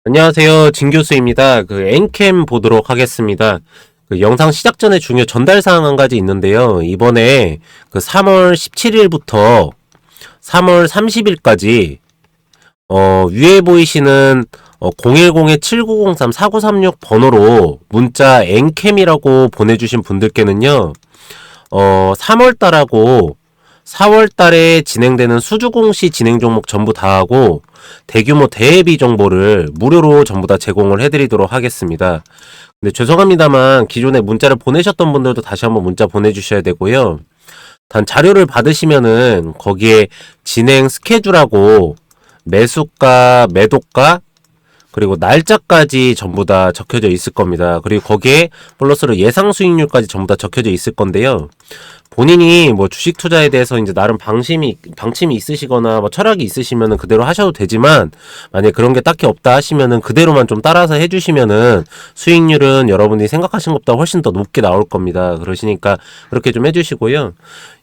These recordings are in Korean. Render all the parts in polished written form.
안녕하세요. 진 교수입니다. 엔캠 보도록 하겠습니다. 영상 시작 전에 중요 전달 사항 한 가지 있는데요. 이번에 3월 17일부터 3월 30일까지 위에 보이시는 010-7903-4936 번호로 문자 엔캠이라고 보내주신 분들께는요. 3월달하고 4월달에 진행되는 수주공시 진행 종목 전부 다 하고 대규모 대비 정보를 무료로 전부 다 제공을 해드리도록 하겠습니다. 근데 죄송합니다만 기존에 문자를 보내셨던 분들도 다시 한번 문자 보내주셔야 되고요. 단 자료를 받으시면은 거기에 진행 스케줄하고 매수가, 매도가, 그리고 날짜까지 전부 다 적혀져 있을 겁니다. 그리고 거기에 플러스로 예상 수익률까지 전부 다 적혀져 있을 건데요. 본인이 뭐 주식 투자에 대해서 이제 나름 방침이 있으시거나 뭐 철학이 있으시면은 그대로 하셔도 되지만, 만약에 그런 게 딱히 없다 하시면은 그대로만 좀 따라서 해주시면은 수익률은 여러분이 생각하신 것보다 훨씬 더 높게 나올 겁니다. 그러시니까 그렇게 좀 해주시고요.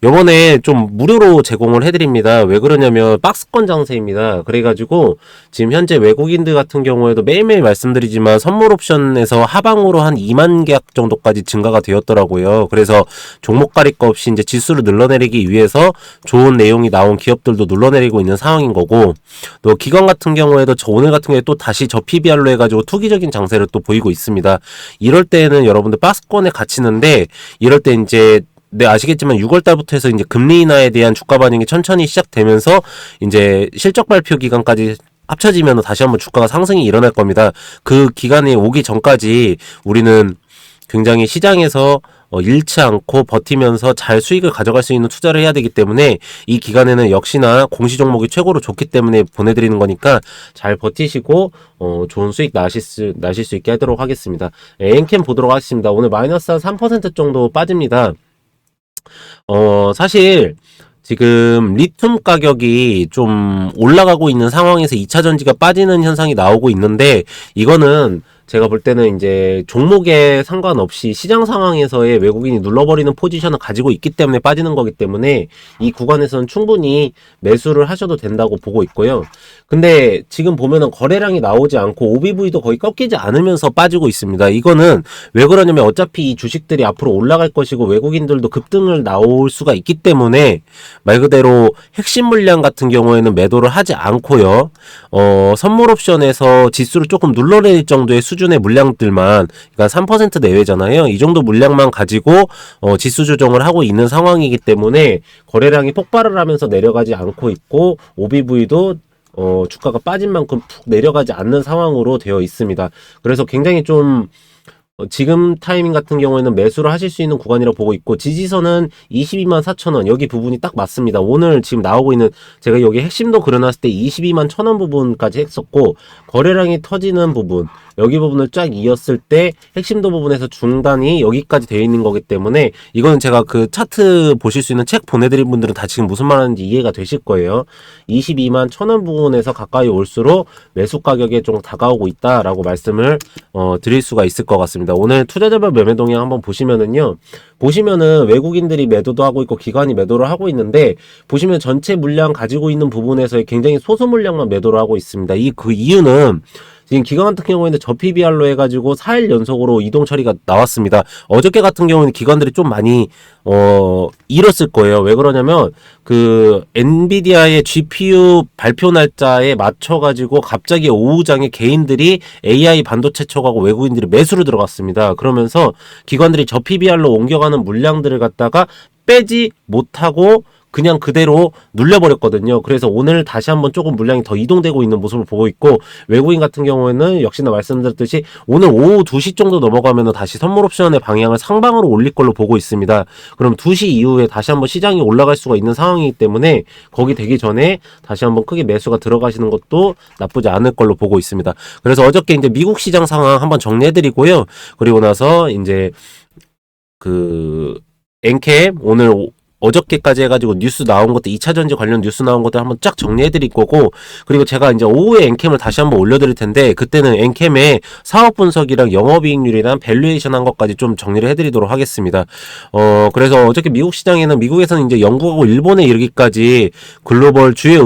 요번에 좀 무료로 제공을 해드립니다. 왜 그러냐면 박스권 장세입니다. 그래가지고 지금 현재 외국인들 같은 경우에도 매일매일 말씀드리지만 선물 옵션에서 하방으로 한 2만 계약 정도까지 증가가 되었더라고요. 그래서 종목 가릴 거 없이 이제 지수를 눌러내리기 위해서 좋은 내용이 나온 기업들도 눌러내리고 있는 상황인 거고, 또 기관 같은 경우에도 오늘 같은 경우에 또 다시 저 PBR로 해가지고 투기적인 장세를 또 보이고 있습니다. 이럴 때는 여러분들 박스권에 갇히는데, 이럴 때 이제 네, 아시겠지만 6월달부터 해서 이제 금리 인하에 대한 주가 반영이 천천히 시작되면서 이제 실적 발표 기간까지 합쳐지면 다시 한번 주가가 상승이 일어날 겁니다. 그 기간이 오기 전까지 우리는 굉장히 시장에서 잃지 않고 버티면서 잘 수익을 가져갈 수 있는 투자를 해야 되기 때문에, 이 기간에는 역시나 공시 종목이 최고로 좋기 때문에 보내드리는 거니까 잘 버티시고 좋은 수익 나실 수 있게 하도록 하겠습니다. 엔캠 보도록 하겠습니다. 오늘 마이너스 한 3% 정도 빠집니다. 사실 지금 리튬 가격이 좀 올라가고 있는 상황에서 2차 전지가 빠지는 현상이 나오고 있는데, 이거는 제가 볼 때는 이제 종목에 상관없이 시장 상황에서의 외국인이 눌러버리는 포지션을 가지고 있기 때문에 빠지는 거기 때문에 이 구간에서는 충분히 매수를 하셔도 된다고 보고 있고요. 근데 지금 보면은 거래량이 나오지 않고 OBV도 거의 꺾이지 않으면서 빠지고 있습니다. 이거는 왜 그러냐면 어차피 이 주식들이 앞으로 올라갈 것이고 외국인들도 급등을 나올 수가 있기 때문에 말 그대로 핵심 물량 같은 경우에는 매도를 하지 않고요. 선물 옵션에서 지수를 조금 눌러낼 정도의 수준의 물량들만, 그러니까 3% 내외잖아요. 이 정도 물량만 가지고 지수 조정을 하고 있는 상황이기 때문에 거래량이 폭발을 하면서 내려가지 않고 있고, OBV도 주가가 빠진 만큼 푹 내려가지 않는 상황으로 되어 있습니다. 그래서 굉장히 좀 지금 타이밍 같은 경우에는 매수를 하실 수 있는 구간이라고 보고 있고, 지지선은 22만 4천원, 여기 부분이 딱 맞습니다. 오늘 지금 나오고 있는, 제가 여기 핵심도 그려놨을 때 22만 1천원 부분까지 했었고, 거래량이 터지는 부분, 여기 부분을 쫙 이었을 때 핵심도 부분에서 중단이 여기까지 되어 있는 거기 때문에, 이거는 제가 그 차트 보실 수 있는 책 보내드린 분들은 다 지금 무슨 말하는지 이해가 되실 거예요. 22만 1천원 부분에서 가까이 올수록 매수 가격에 좀 다가오고 있다라고 말씀을 드릴 수가 있을 것 같습니다. 오늘 투자자별 매매 동향 한번 보시면은요, 보시면은 외국인들이 매도도 하고 있고 기관이 매도를 하고 있는데, 보시면 전체 물량 가지고 있는 부분에서 굉장히 소수 물량만 매도를 하고 있습니다. 그 이유는 지금 기관 같은 경우에는 저 PBR로 해가지고 4일 연속으로 이동 처리가 나왔습니다. 어저께 같은 경우는 기관들이 좀 많이 잃었을 거예요. 왜 그러냐면 그 엔비디아의 GPU 발표 날짜에 맞춰가지고 갑자기 오후장에 개인들이 AI 반도체 쪽하고 외국인들이 매수를 들어갔습니다. 그러면서 기관들이 저 PBR로 옮겨가는 물량들을 갖다가 빼지 못하고 그냥 그대로 눌려버렸거든요. 그래서 오늘 다시 한번 조금 물량이 더 이동되고 있는 모습을 보고 있고, 외국인 같은 경우에는 역시나 말씀드렸듯이 오늘 오후 2시 정도 넘어가면 다시 선물 옵션의 방향을 상방으로 올릴 걸로 보고 있습니다. 그럼 2시 이후에 다시 한번 시장이 올라갈 수가 있는 상황이기 때문에 거기 되기 전에 다시 한번 크게 매수가 들어가시는 것도 나쁘지 않을 걸로 보고 있습니다. 그래서 어저께 이제 미국 시장 상황 한번 정리해드리고요. 그리고 나서 이제 엔캡 오늘 어저께까지 해가지고 뉴스 나온 것들, 2차전지 관련 뉴스 나온 것들 한번 쫙 정리해드릴 거고, 그리고 제가 이제 오후에 엔캠을 다시 한번 올려드릴 텐데, 그때는 엔캠의 사업 분석이랑 영업이익률이랑 밸류에이션 한 것까지 좀 정리를 해드리도록 하겠습니다. 그래서 어저께 미국 시장에는, 미국에서는 이제 영국하고 일본에 이르기까지 글로벌 주요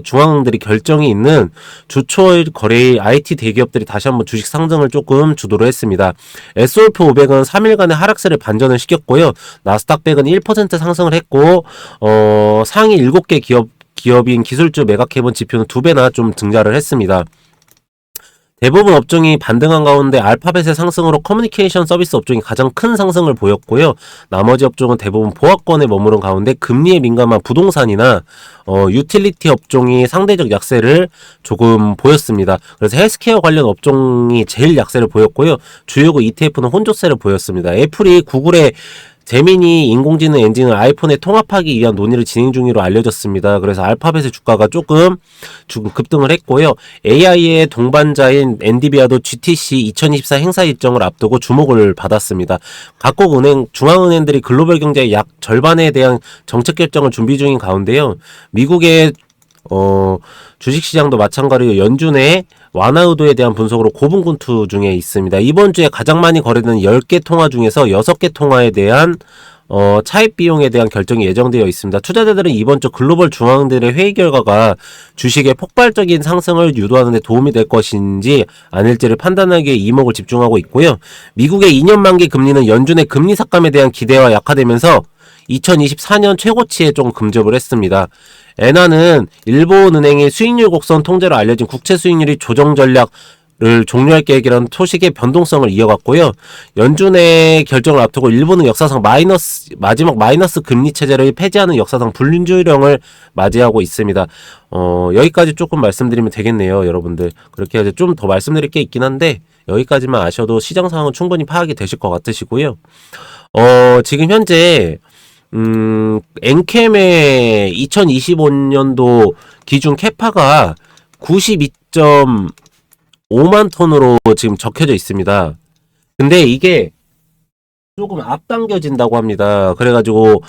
중앙은행들이 결정이 있는 주초 거래일 IT 대기업들이 다시 한번 주식 상승을 조금 주도를 했습니다. S&P 500은 3일간의 하락세를 반전을 시켰고요. 나스닥 100은 1% 상승을 했고, 상위 7개 기업인 기술주 매각해본 지표는 2배나 좀 증가를 했습니다. 대부분 업종이 반등한 가운데 알파벳의 상승으로 커뮤니케이션 서비스 업종이 가장 큰 상승을 보였고요. 나머지 업종은 대부분 보합권에 머무른 가운데 금리에 민감한 부동산이나 유틸리티 업종이 상대적 약세를 조금 보였습니다. 그래서 헬스케어 관련 업종이 제일 약세를 보였고요. 주요국 ETF는 혼조세를 보였습니다. 애플이 구글의 제미니 인공지능 엔진을 아이폰에 통합하기 위한 논의를 진행 중으로 알려졌습니다. 그래서 알파벳의 주가가 조금 급등을 했고요. AI의 동반자인 엔디비아도 GTC 2024 행사 일정을 앞두고 주목을 받았습니다. 각국 중앙은행들이 글로벌 경제의 약 절반에 대한 정책 결정을 준비 중인 가운데요. 미국의 주식시장도 마찬가지로 연준의 완화 의도에 대한 분석으로 고분군투 중에 있습니다. 이번 주에 가장 많이 거래되는 10개 통화 중에서 6개 통화에 대한 차입 비용에 대한 결정이 예정되어 있습니다. 투자자들은 이번 주 글로벌 중앙은행들의 회의 결과가 주식의 폭발적인 상승을 유도하는 데 도움이 될 것인지 아닐지를 판단하기에 이목을 집중하고 있고요. 미국의 2년 만기 금리는 연준의 금리 삭감에 대한 기대와 약화되면서 2024년 최고치에 좀 근접을 했습니다. 엔화는 일본은행의 수익률 곡선 통제로 알려진 국채 수익률이 조정 전략을 종료할 계획이라는 소식의 변동성을 이어갔고요. 연준의 결정을 앞두고 일본은 역사상 마지막 마이너스 금리 체제를 폐지하는 역사상 불륜주의령을 맞이하고 있습니다. 여기까지 조금 말씀드리면 되겠네요, 여러분들. 그렇게 해서 좀 더 말씀드릴 게 있긴 한데 여기까지만 아셔도 시장 상황은 충분히 파악이 되실 것 같으시고요. 지금 현재 엔캠의 2025년도 기준 캐파가 92.5만 톤으로 지금 적혀져 있습니다. 근데 이게 조금 앞당겨진다고 합니다. 그래가지고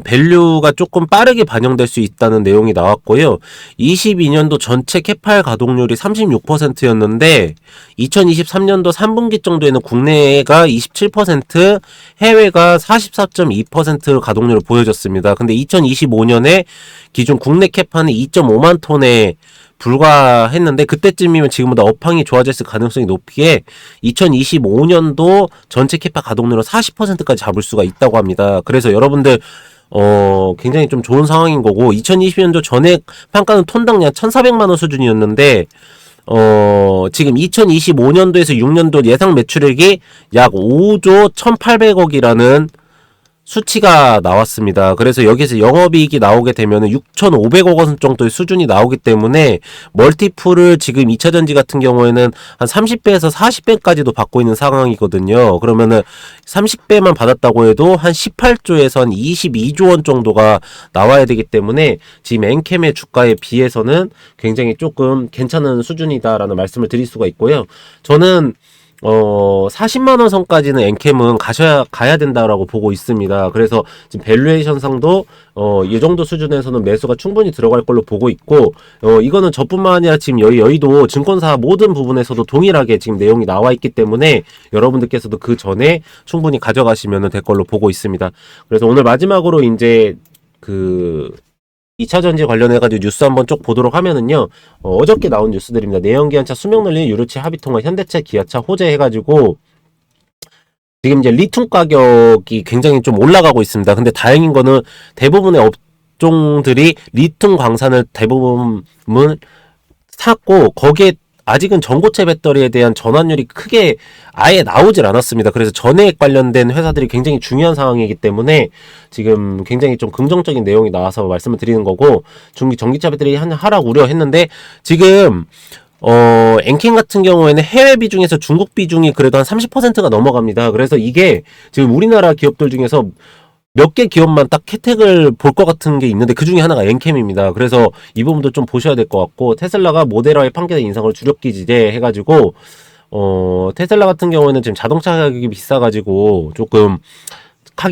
밸류가 조금 빠르게 반영될 수 있다는 내용이 나왔고요. 22년도 전체 캐팔 가동률이 36%였는데 2023년도 3분기 정도에는 국내가 27%, 해외가 44.2% 가동률을 보여줬습니다. 근데 2025년에 기존 국내 캐파는 2.5만 톤에 불과했는데 그때쯤이면 지금보다 업황이 좋아졌을 가능성이 높기에 2025년도 전체 캐파 가동률은 40%까지 잡을 수가 있다고 합니다. 그래서 여러분들 굉장히 좀 좋은 상황인 거고 2020년도 전액 판가는 톤당 약 1,400만 원 수준이었는데 지금 2025년도에서 6년도 예상 매출액이 약 5조 1,800억이라는 수치가 나왔습니다. 그래서 여기서 영업이익이 나오게 되면 6,500억 원 정도의 수준이 나오기 때문에 멀티플을 지금 2차전지 같은 경우에는 한 30배에서 40배까지도 받고 있는 상황이거든요. 그러면은 30배만 받았다고 해도 한 18조에서 한 22조 원 정도가 나와야 되기 때문에 지금 엔캠의 주가에 비해서는 굉장히 조금 괜찮은 수준이다라는 말씀을 드릴 수가 있고요. 저는 40만원 선까지는 엔캠은 가야 된다라고 보고 있습니다. 그래서 지금 밸류에이션 상도, 이 정도 수준에서는 매수가 충분히 들어갈 걸로 보고 있고, 이거는 저뿐만 아니라 지금 여의도 증권사 모든 부분에서도 동일하게 지금 내용이 나와 있기 때문에 여러분들께서도 그 전에 충분히 가져가시면 될 걸로 보고 있습니다. 그래서 오늘 마지막으로 이제 2차전지 관련해가지고 뉴스 한번 쭉 보도록 하면은요, 어저께 나온 뉴스들입니다. 내연기관차 수명 늘리는 유로치 합의통화, 현대차, 기아차 호재 해가지고, 지금 이제 리튬 가격이 굉장히 좀 올라가고 있습니다. 근데 다행인 거는 대부분의 업종들이 리튬 광산을 대부분은 샀고, 거기에 아직은 전고체 배터리에 대한 전환율이 크게 아예 나오질 않았습니다. 그래서 전해액 관련된 회사들이 굉장히 중요한 상황이기 때문에 지금 굉장히 좀 긍정적인 내용이 나와서 말씀을 드리는 거고, 전기차 배터리 하락 우려했는데 지금 엔캠 같은 경우에는 해외 비중에서 중국 비중이 그래도 한 30%가 넘어갑니다. 그래서 이게 지금 우리나라 기업들 중에서 몇 개 기업만 딱 혜택을 볼 것 같은 게 있는데 그 중에 하나가 엔캠입니다. 그래서 이 부분도 좀 보셔야 될 것 같고, 테슬라가 모델화의 판결 인상을 주력기 지제 해가지고 테슬라 같은 경우에는 지금 자동차 가격이 비싸가지고 조금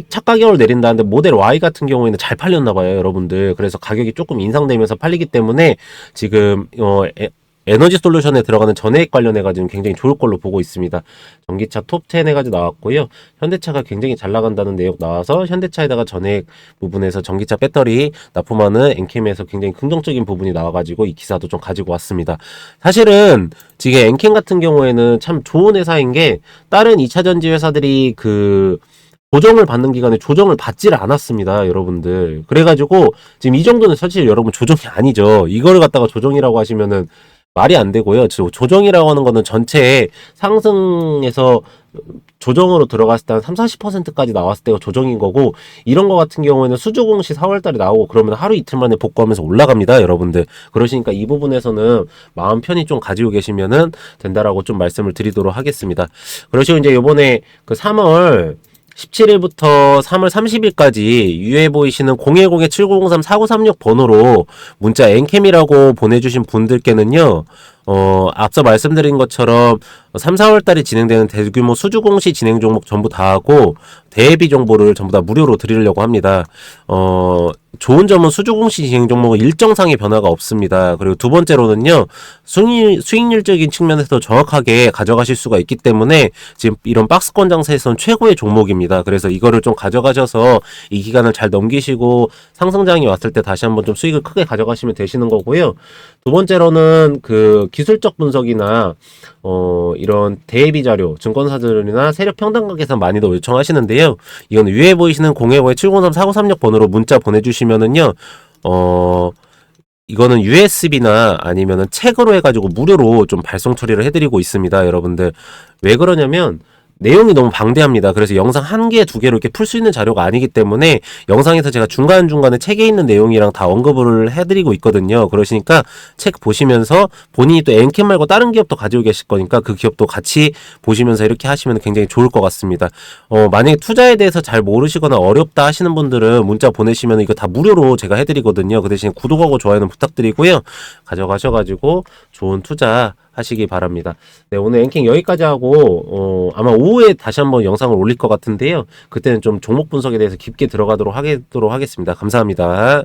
차 가격을 내린다는데 모델 Y 같은 경우에는 잘 팔렸나 봐요, 여러분들. 그래서 가격이 조금 인상되면서 팔리기 때문에 지금 에너지 솔루션에 들어가는 전해액 관련해가지고 굉장히 좋을 걸로 보고 있습니다. 전기차 톱10 해가지고 나왔고요. 현대차가 굉장히 잘 나간다는 내용 나와서 현대차에다가 전해액 부분에서 전기차 배터리 납품하는 엔캠에서 굉장히 긍정적인 부분이 나와가지고 이 기사도 좀 가지고 왔습니다. 사실은 지금 엔캠 같은 경우에는 참 좋은 회사인 게 다른 2차전지 회사들이 조정을 받는 기간에 조정을 받지를 않았습니다, 여러분들. 그래가지고 지금 이 정도는 사실 여러분 조정이 아니죠. 이거를 갖다가 조정이라고 하시면은 말이 안 되고요. 조정이라고 하는 거는 전체에 상승에서 조정으로 들어갔을 때 한 30-40%까지 나왔을 때가 조정인 거고, 이런 거 같은 경우에는 수주공시 4월 달에 나오고 그러면 하루 이틀 만에 복구하면서 올라갑니다, 여러분들. 그러시니까 이 부분에서는 마음 편히 좀 가지고 계시면은 된다라고 좀 말씀을 드리도록 하겠습니다. 그러시고 이제 요번에 3월 17일부터 3월 30일까지 유해 보이시는 010-7903-4936 번호로 문자 엔캠이라고 보내주신 분들께는요, 앞서 말씀드린 것처럼 3, 4월 달에 진행되는 대규모 수주 공시 진행 종목 전부 다 하고 대비 정보를 전부 다 무료로 드리려고 합니다. 좋은 점은 수주 공시 진행 종목은 일정상의 변화가 없습니다. 그리고 두 번째로는요, 수익률적인 측면에서 정확하게 가져가실 수가 있기 때문에 지금 이런 박스권 장세에서는 최고의 종목입니다. 그래서 이거를 좀 가져가셔서 이 기간을 잘 넘기시고 상승장이 왔을 때 다시 한번 좀 수익을 크게 가져가시면 되시는 거고요. 두 번째로는 기술적 분석이나 이런 대비 자료, 증권사들이나 세력 평단가 계산 많이도 요청하시는데요. 이건 위에 보이시는 010-7903-4936 번호로 문자 보내주시면은요, 이거는 USB나 아니면은 책으로 해가지고 무료로 좀 발송 처리를 해드리고 있습니다, 여러분들. 왜 그러냐면 내용이 너무 방대합니다. 그래서 영상 한 개, 두 개로 이렇게 풀 수 있는 자료가 아니기 때문에 영상에서 제가 중간중간에 책에 있는 내용이랑 다 언급을 해드리고 있거든요. 그러시니까 책 보시면서 본인이 또 엔캠 말고 다른 기업도 가지고 계실 거니까 그 기업도 같이 보시면서 이렇게 하시면 굉장히 좋을 것 같습니다. 만약에 투자에 대해서 잘 모르시거나 어렵다 하시는 분들은 문자 보내시면 이거 다 무료로 제가 해드리거든요. 그 대신 구독하고 좋아요는 부탁드리고요. 가져가셔가지고 좋은 투자 하시기 바랍니다. 네, 오늘 앵킹 여기까지 하고 아마 오후에 다시 한번 영상을 올릴 것 같은데요. 그때는 좀 종목 분석에 대해서 깊게 들어가도록 하겠습니다. 감사합니다.